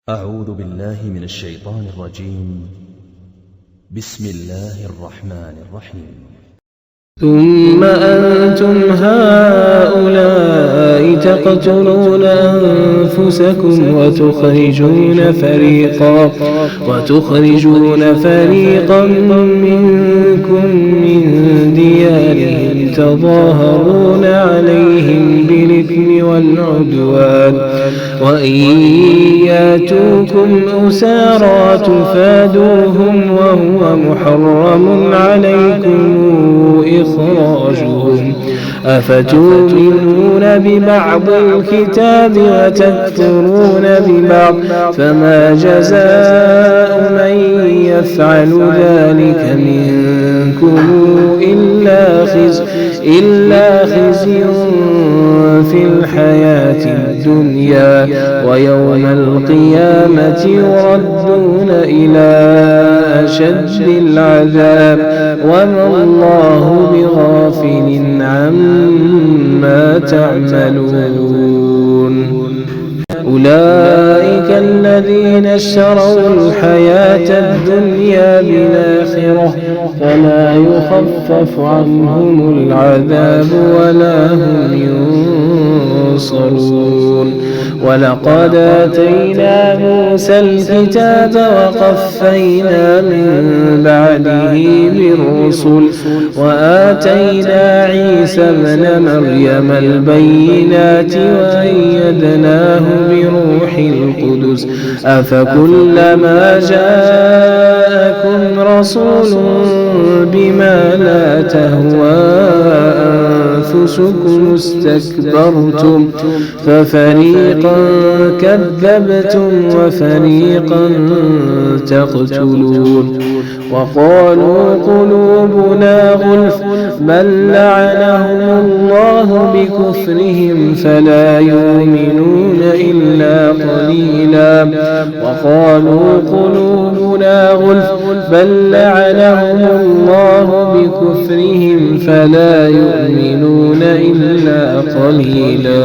أعوذ بالله من الشيطان الرجيم. بسم الله الرحمن الرحيم. ثم أنتم هؤلاء تقتلون أنفسكم وتخرجون فريقا منكم من ديارهم تظاهرون عليهم بالإثم والعدوان وإن ياتوكم أسارى تفادوهم وهو محرم عليكم إخراجهم أفتؤمنون ببعض الكتاب وتكفرون ببعض فما جزاء من يفعل ذلك منكم إلا خزي في الحياة الدنيا ويوم القيامة يردون إلى أشد العذاب وما الله بغافل عما تعملون. أولئك الذين اشتروا الحياة الدنيا بالآخرة فلا يخفف عنهم العذاب ولا هم ينصرون. ولقد آتينا موسى الكتاب وقفينا من بعده بالرسل وآتينا عيسى ابن مريم البينات وأيدناه بروح القدس أفكلما جاءكم رسول بما لا تهوى أنفسكم استكبرتم ففريقا كذبتم وفريقا تقتلون. وقالوا قلوبنا غلف بل لعنهم الله بكفرهم فلا يؤمنون إلا قليلا. وقالوا قلوبنا غلف بل لعنهم الله بكفرهم فلا يؤمنون إلا قليلا.